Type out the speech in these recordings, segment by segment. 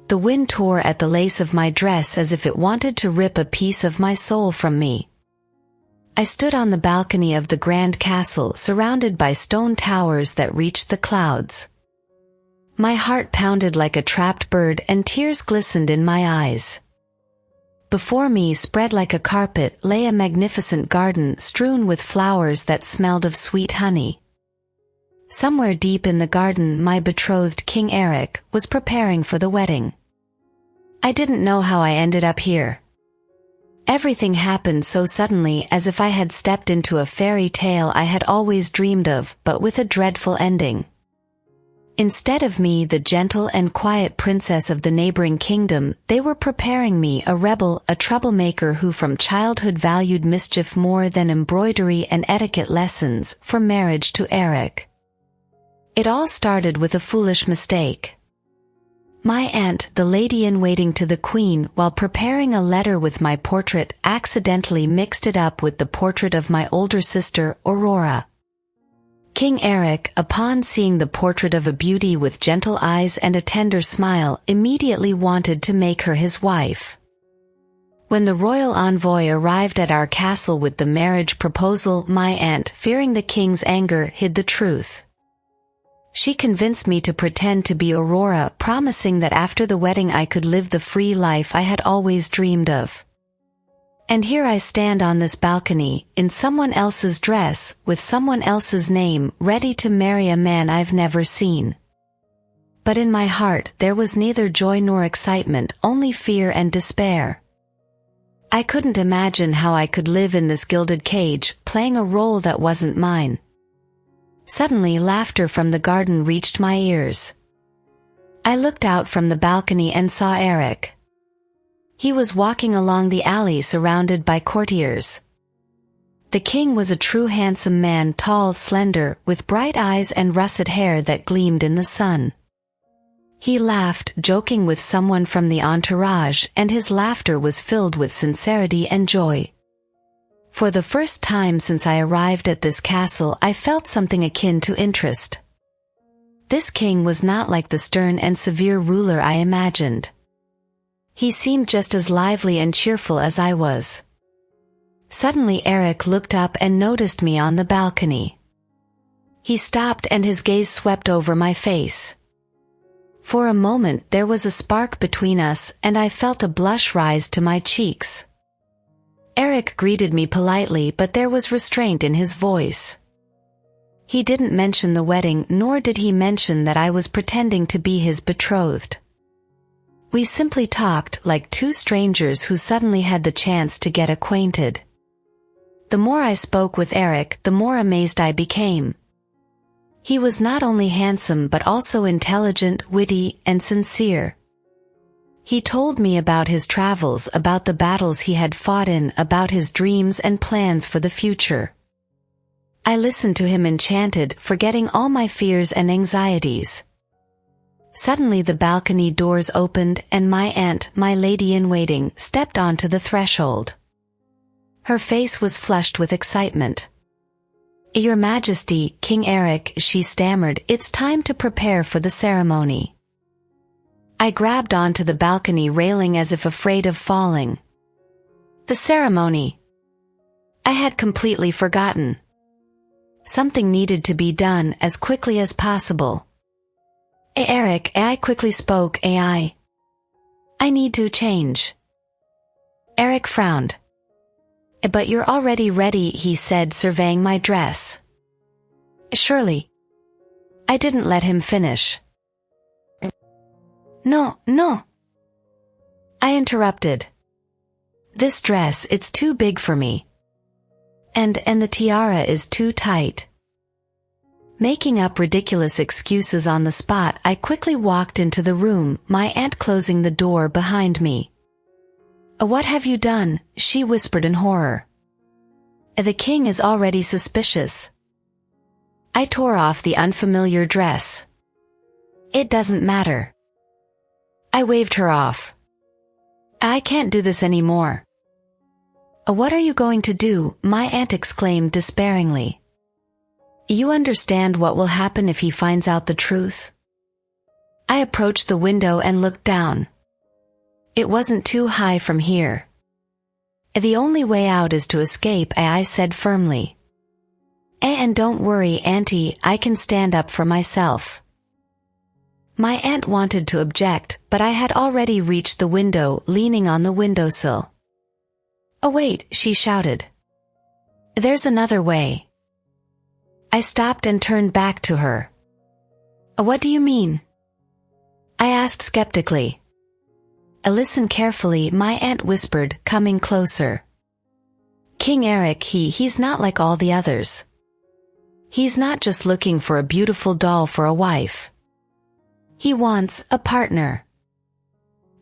The wind tore at the lace of my dress as if it wanted to rip a piece of my soul from me. I stood on the balcony of the grand castle, surrounded by stone towers that reached the clouds. My heart pounded like a trapped bird and tears glistened in my eyes. Before me, spread like a carpet, lay a magnificent garden strewn with flowers that smelled of sweet honey. Somewhere deep in the garden, my betrothed, King Eric, was preparing for the wedding. I didn't know how I ended up here. Everything happened so suddenly, as if I had stepped into a fairy tale I had always dreamed of, but with a dreadful ending. Instead of me, the gentle and quiet princess of the neighboring kingdom, they were preparing me, a rebel, a troublemaker who from childhood valued mischief more than embroidery and etiquette lessons, for marriage to Eric. It all started with a foolish mistake. My aunt, the lady-in-waiting to the queen, while preparing a letter with my portrait, accidentally mixed it up with the portrait of my older sister, Aurora. King Eric, upon seeing the portrait of a beauty with gentle eyes and a tender smile, immediately wanted to make her his wife. When the royal envoy arrived at our castle with the marriage proposal, my aunt, fearing the king's anger, hid the truth. She convinced me to pretend to be Aurora, promising that after the wedding I could live the free life I had always dreamed of. And here I stand on this balcony, in someone else's dress, with someone else's name, ready to marry a man I've never seen. But in my heart there was neither joy nor excitement, only fear and despair. I couldn't imagine how I could live in this gilded cage, playing a role that wasn't mine. Suddenly laughter from the garden reached my ears. I looked out from the balcony and saw Eric. He was walking along the alley surrounded by courtiers. The king was a true handsome man, tall, slender, with bright eyes and russet hair that gleamed in the sun. He laughed, joking with someone from the entourage, and his laughter was filled with sincerity and joy. For the first time since I arrived at this castle, I felt something akin to interest. This king was not like the stern and severe ruler I imagined. He seemed just as lively and cheerful as I was. Suddenly Eric looked up and noticed me on the balcony. He stopped and his gaze swept over my face. For a moment there was a spark between us, and I felt a blush rise to my cheeks. Eric greeted me politely, but there was restraint in his voice. He didn't mention the wedding, nor did he mention that I was pretending to be his betrothed. We simply talked like two strangers who suddenly had the chance to get acquainted. The more I spoke with Eric, the more amazed I became. He was not only handsome but also intelligent, witty, and sincere. He told me about his travels, about the battles he had fought in, about his dreams and plans for the future. I listened to him enchanted, forgetting all my fears and anxieties. Suddenly the balcony doors opened, and my aunt, my lady-in-waiting, stepped onto the threshold. Her face was flushed with excitement. "Your Majesty, King Eric," she stammered, "it's time to prepare for the ceremony." I grabbed onto the balcony railing as if afraid of falling. The ceremony. I had completely forgotten. Something needed to be done as quickly as possible. Eric, I quickly spoke, I need to change. Eric frowned. "But you're already ready," he said, surveying my dress. "Surely." I didn't let him finish. No. I interrupted. "This dress, it's too big for me. And the tiara is too tight." Making up ridiculous excuses on the spot, I quickly walked into the room, my aunt closing the door behind me. "What have you done?" she whispered in horror. "The king is already suspicious." I tore off the unfamiliar dress. "It doesn't matter." I waved her off. "I can't do this anymore." "What are you going to do?" my aunt exclaimed despairingly. "You understand what will happen if he finds out the truth?" I approached the window and looked down. It wasn't too high from here. The only way out is to escape, I said firmly. And don't worry, Auntie, I can stand up for myself. My aunt wanted to object, but I had already reached the window, leaning on the windowsill. Oh wait, she shouted. There's another way. I stopped and turned back to her. What do you mean? I asked skeptically. Listen carefully, my aunt whispered, coming closer. King Eric, he's not like all the others. He's not just looking for a beautiful doll for a wife. He wants a partner.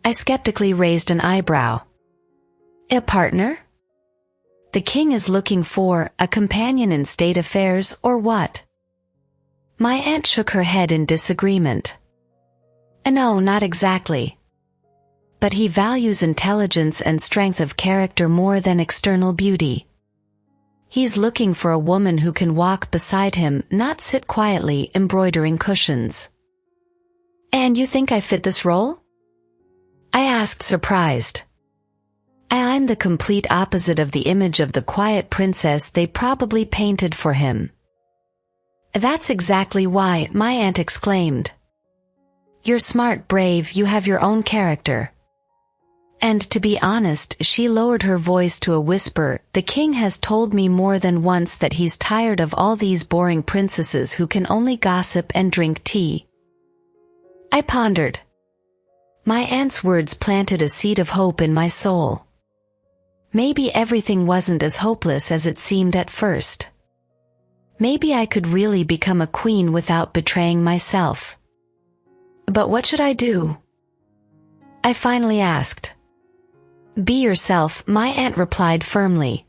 I skeptically raised an eyebrow. A partner? The king is looking for a companion in state affairs, or what? My aunt shook her head in disagreement. No, not exactly. But he values intelligence and strength of character more than external beauty. He's looking for a woman who can walk beside him, not sit quietly embroidering cushions. And you think I fit this role? I asked, surprised. I'm the complete opposite of the image of the quiet princess they probably painted for him. That's exactly why, my aunt exclaimed. You're smart, brave, you have your own character. And to be honest, she lowered her voice to a whisper, the king has told me more than once that he's tired of all these boring princesses who can only gossip and drink tea. I pondered. My aunt's words planted a seed of hope in my soul. Maybe everything wasn't as hopeless as it seemed at first. Maybe I could really become a queen without betraying myself. But what should I do? I finally asked. Be yourself, my aunt replied firmly.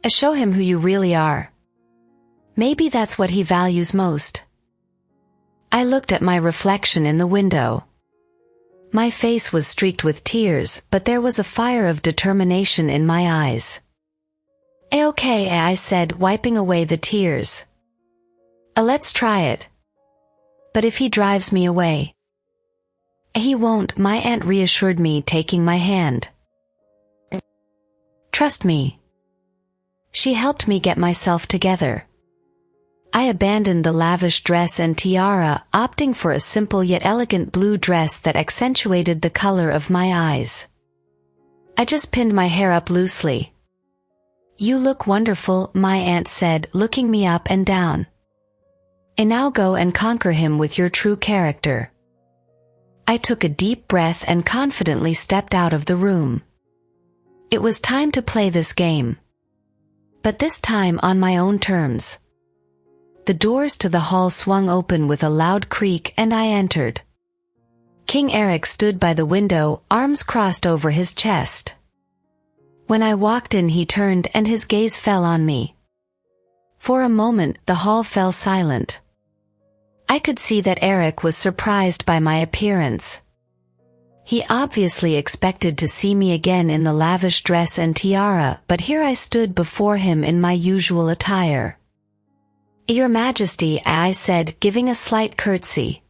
Show him who you really are. Maybe that's what he values most. I looked at my reflection in the window. My face was streaked with tears, but there was a fire of determination in my eyes. Okay, I said, wiping away the tears. Let's try it. But if he drives me away? He won't, my aunt reassured me, taking my hand. Trust me. She helped me get myself together. I abandoned the lavish dress and tiara, opting for a simple yet elegant blue dress that accentuated the color of my eyes. I just pinned my hair up loosely. You look wonderful, my aunt said, looking me up and down. And now go and conquer him with your true character. I took a deep breath and confidently stepped out of the room. It was time to play this game. But this time on my own terms. The doors to the hall swung open with a loud creak and I entered. King Eric stood by the window, arms crossed over his chest. When I walked in, he turned and his gaze fell on me. For a moment, the hall fell silent. I could see that Eric was surprised by my appearance. He obviously expected to see me again in the lavish dress and tiara, but here I stood before him in my usual attire. Your Majesty, I said, giving a slight curtsy.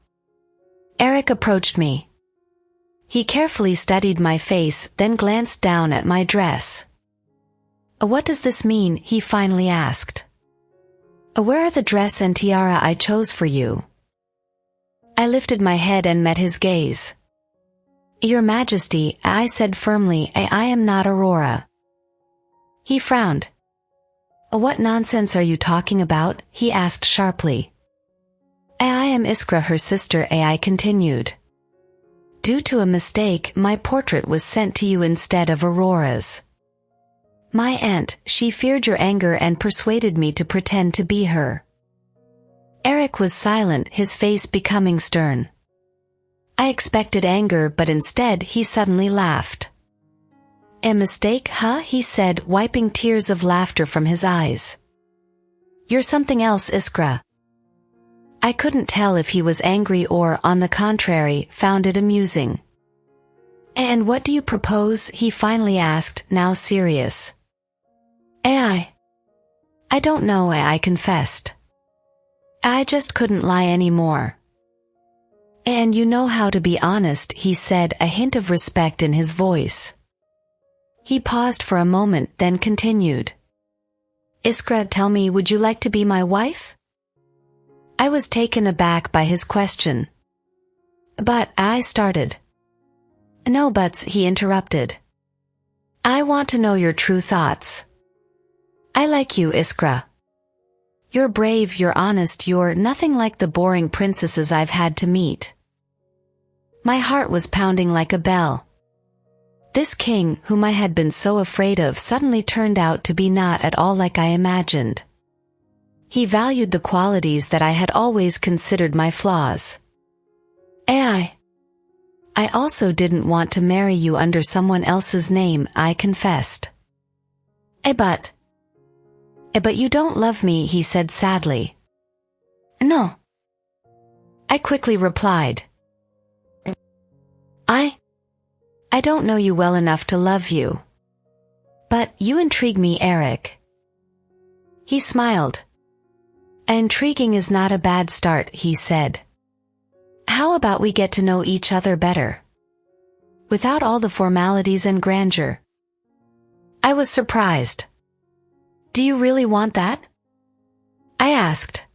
Eric approached me. He carefully studied my face, then glanced down at my dress. What does this mean? He finally asked. Where are the dress and tiara I chose for you? I lifted my head and met his gaze. Your Majesty, I said firmly, I am not Aurora. He frowned. What nonsense are you talking about? He asked sharply. I am Iskra, her sister, I continued. Due to a mistake, my portrait was sent to you instead of Aurora's. My aunt, she feared your anger and persuaded me to pretend to be her. Eric was silent, his face becoming stern. I expected anger, but instead he suddenly laughed. A mistake, huh? He said, wiping tears of laughter from his eyes. You're something else, Iskra. I couldn't tell if he was angry or, on the contrary, found it amusing. And what do you propose? He finally asked, now serious. I don't know, I confessed. I just couldn't lie anymore. And you know how to be honest, he said, a hint of respect in his voice. He paused for a moment, then continued. Iskra, tell me, would you like to be my wife? I was taken aback by his question. But, I started. No buts, he interrupted. I want to know your true thoughts. I like you, Iskra. You're brave, you're honest, you're nothing like the boring princesses I've had to meet. My heart was pounding like a bell. This king, whom I had been so afraid of, suddenly turned out to be not at all like I imagined. He valued the qualities that I had always considered my flaws. I also didn't want to marry you under someone else's name, I confessed. But you don't love me, he said sadly. No. I quickly replied. I don't know you well enough to love you. But you intrigue me, Eric. He smiled. Intriguing is not a bad start, he said. How about we get to know each other better? Without all the formalities and grandeur. I was surprised. Do you really want that? I asked.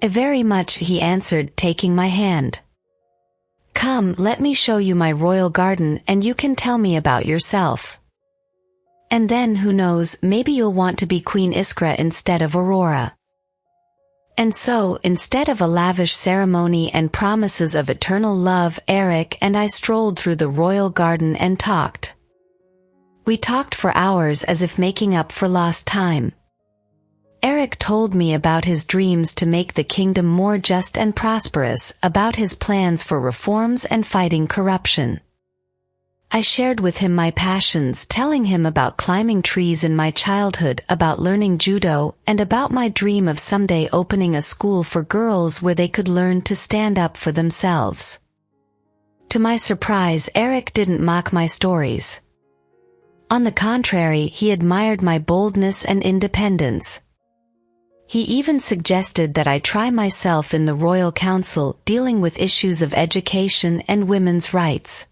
Very much, he answered, taking my hand. Come, let me show you my royal garden and you can tell me about yourself. And then, who knows, maybe you'll want to be Queen Iskra instead of Aurora. And so, instead of a lavish ceremony and promises of eternal love, Eric and I strolled through the royal garden and talked. We talked for hours as if making up for lost time. Eric told me about his dreams to make the kingdom more just and prosperous, about his plans for reforms and fighting corruption. I shared with him my passions, telling him about climbing trees in my childhood, about learning judo, and about my dream of someday opening a school for girls where they could learn to stand up for themselves. To my surprise, Eric didn't mock my stories. On the contrary, he admired my boldness and independence. He even suggested that I try myself in the Royal Council, dealing with issues of education and women's rights.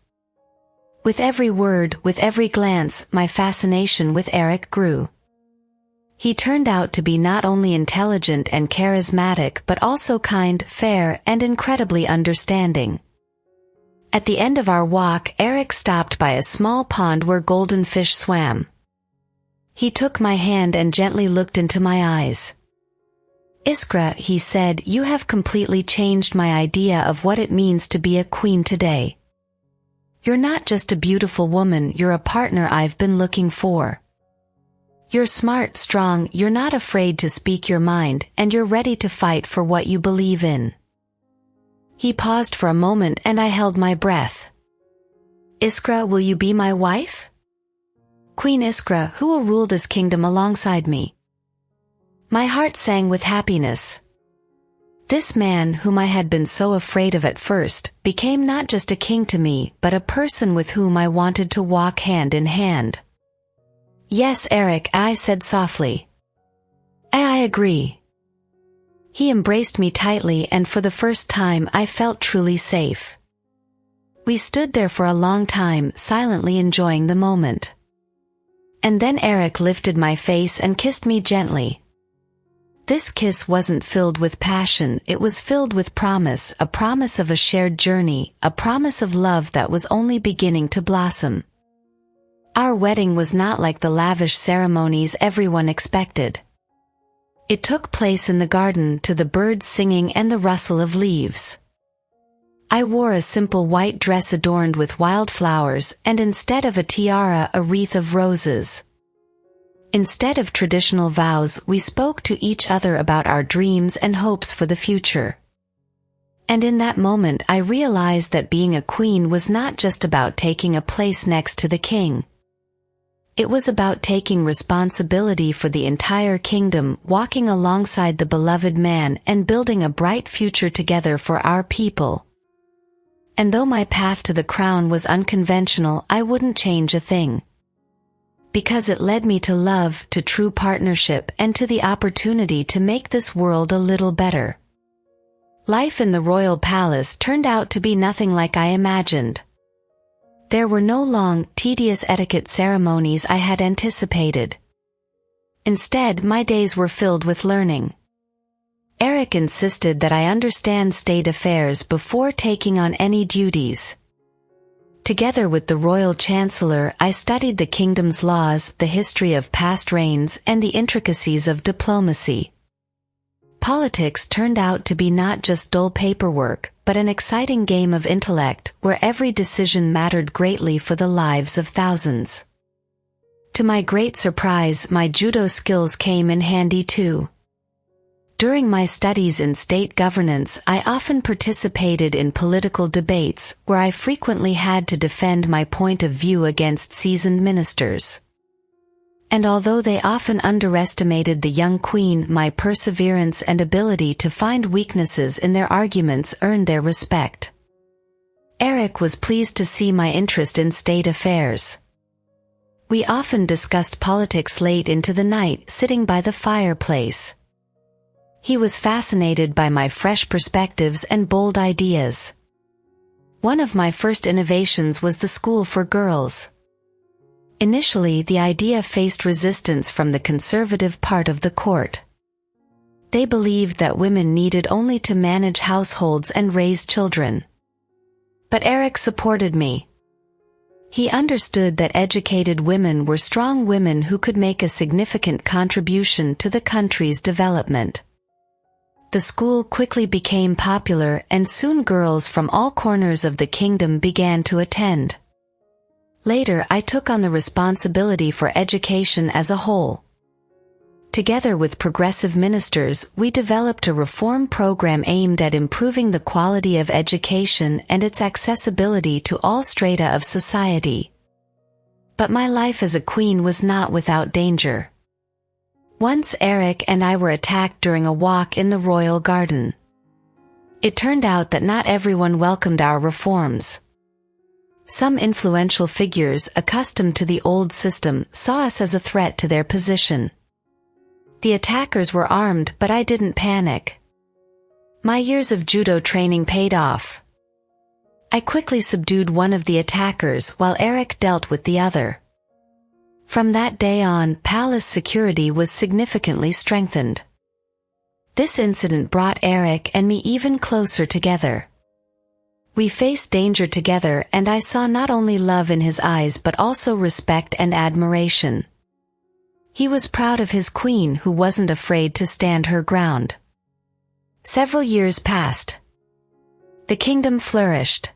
With every word, with every glance, my fascination with Eric grew. He turned out to be not only intelligent and charismatic but also kind, fair, and incredibly understanding. At the end of our walk, Eric stopped by a small pond where golden fish swam. He took my hand and gently looked into my eyes. Iskra, he said, you have completely changed my idea of what it means to be a queen today. You're not just a beautiful woman, you're a partner I've been looking for. You're smart, strong, you're not afraid to speak your mind, and you're ready to fight for what you believe in. He paused for a moment and I held my breath. Iskra, will you be my wife? Queen Iskra, who will rule this kingdom alongside me? My heart sang with happiness. This man, whom I had been so afraid of at first, became not just a king to me, but a person with whom I wanted to walk hand in hand. Yes, Eric, I said softly. I agree. He embraced me tightly and for the first time I felt truly safe. We stood there for a long time, silently enjoying the moment. And then Eric lifted my face and kissed me gently. This kiss wasn't filled with passion, it was filled with promise, a promise of a shared journey, a promise of love that was only beginning to blossom. Our wedding was not like the lavish ceremonies everyone expected. It took place in the garden, to the birds singing and the rustle of leaves. I wore a simple white dress adorned with wildflowers, and instead of a tiara, a wreath of roses. Instead of traditional vows, we spoke to each other about our dreams and hopes for the future. And in that moment I realized that being a queen was not just about taking a place next to the king. It was about taking responsibility for the entire kingdom, walking alongside the beloved man, and building a bright future together for our people. And though my path to the crown was unconventional, I wouldn't change a thing. Because it led me to love, to true partnership, and to the opportunity to make this world a little better. Life in the royal palace turned out to be nothing like I imagined. There were no long, tedious etiquette ceremonies I had anticipated. Instead, my days were filled with learning. Eric insisted that I understand state affairs before taking on any duties. Together with the royal chancellor, I studied the kingdom's laws, the history of past reigns, and the intricacies of diplomacy. Politics turned out to be not just dull paperwork, but an exciting game of intellect, where every decision mattered greatly for the lives of thousands. To my great surprise, my judo skills came in handy too. During my studies in state governance, I often participated in political debates, where I frequently had to defend my point of view against seasoned ministers. And although they often underestimated the young queen, my perseverance and ability to find weaknesses in their arguments earned their respect. Eric was pleased to see my interest in state affairs. We often discussed politics late into the night, sitting by the fireplace. He was fascinated by my fresh perspectives and bold ideas. One of my first innovations was the school for girls. Initially, the idea faced resistance from the conservative part of the court. They believed that women needed only to manage households and raise children. But Eric supported me. He understood that educated women were strong women who could make a significant contribution to the country's development. The school quickly became popular, and soon girls from all corners of the kingdom began to attend. Later, I took on the responsibility for education as a whole. Together with progressive ministers, we developed a reform program aimed at improving the quality of education and its accessibility to all strata of society. But my life as a queen was not without danger. Once Eric and I were attacked during a walk in the royal garden. It turned out that not everyone welcomed our reforms. Some influential figures, accustomed to the old system, saw us as a threat to their position. The attackers were armed, but I didn't panic. My years of judo training paid off. I quickly subdued one of the attackers while Eric dealt with the other. From that day on, palace security was significantly strengthened. This incident brought Eric and me even closer together. We faced danger together, and I saw not only love in his eyes but also respect and admiration. He was proud of his queen, who wasn't afraid to stand her ground. Several years passed. The kingdom flourished.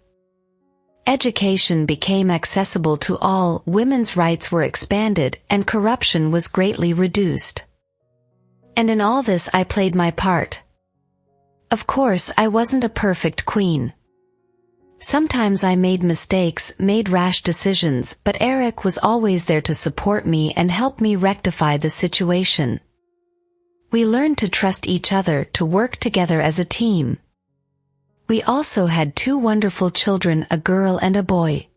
Education became accessible to all, women's rights were expanded, and corruption was greatly reduced. And in all this I played my part. Of course, I wasn't a perfect queen. Sometimes I made mistakes, made rash decisions, but Eric was always there to support me and help me rectify the situation. We learned to trust each other, to work together as a team. We also had two wonderful children, a girl and a boy.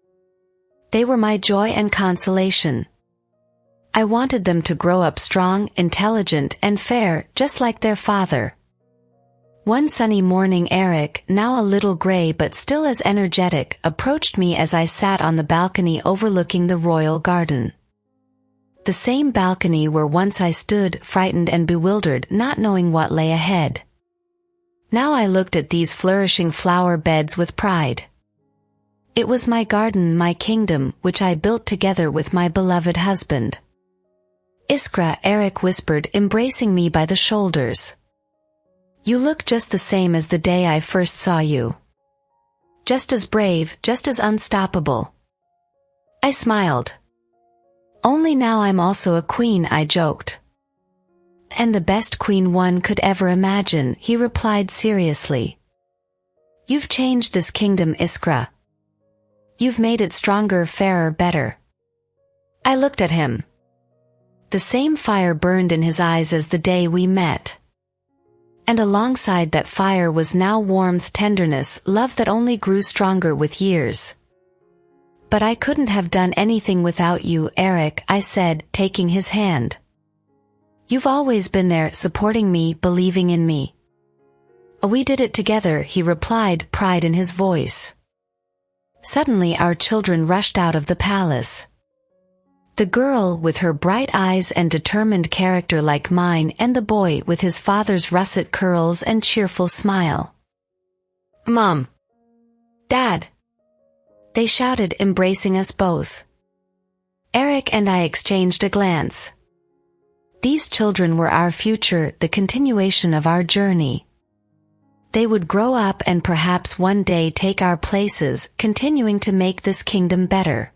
They were my joy and consolation. I wanted them to grow up strong, intelligent, and fair, just like their father. One sunny morning, Eric, now a little gray but still as energetic, approached me as I sat on the balcony overlooking the royal garden. The same balcony where once I stood, frightened and bewildered, not knowing what lay ahead. Now I looked at these flourishing flower beds with pride. It was my garden, my kingdom, which I built together with my beloved husband. Iskra, Eric whispered, embracing me by the shoulders. You look just the same as the day I first saw you. Just as brave, just as unstoppable. I smiled. Only now I'm also a queen, I joked. And the best queen one could ever imagine, he replied seriously. You've changed this kingdom, Iskra. You've made it stronger, fairer, better. I looked at him. The same fire burned in his eyes as the day we met. And alongside that fire was now warmth, tenderness, love that only grew stronger with years. But I couldn't have done anything without you, Eric, I said, taking his hand. You've always been there, supporting me, believing in me. We did it together, he replied, pride in his voice. Suddenly our children rushed out of the palace. The girl with her bright eyes and determined character like mine, and the boy with his father's russet curls and cheerful smile. "Mom! Dad!" they shouted, embracing us both. Eric and I exchanged a glance. These children were our future, the continuation of our journey. They would grow up and perhaps one day take our places, continuing to make this kingdom better.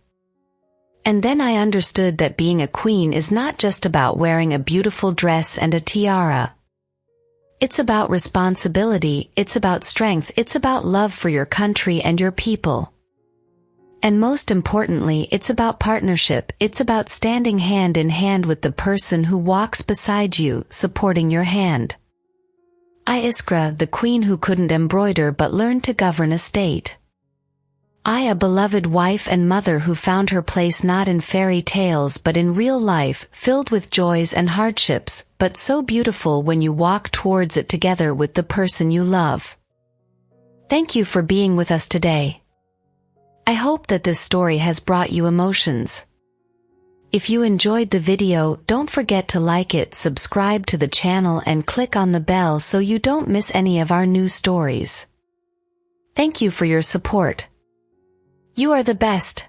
And then I understood that being a queen is not just about wearing a beautiful dress and a tiara. It's about responsibility, it's about strength, it's about love for your country and your people. And most importantly, it's about partnership, it's about standing hand in hand with the person who walks beside you, supporting your hand. I, Iskra, the queen who couldn't embroider but learned to govern a state. I, a beloved wife and mother who found her place not in fairy tales but in real life, filled with joys and hardships, but so beautiful when you walk towards it together with the person you love. Thank you for being with us today. I hope that this story has brought you emotions. If you enjoyed the video, don't forget to like it, subscribe to the channel and click on the bell so you don't miss any of our new stories. Thank you for your support. You are the best.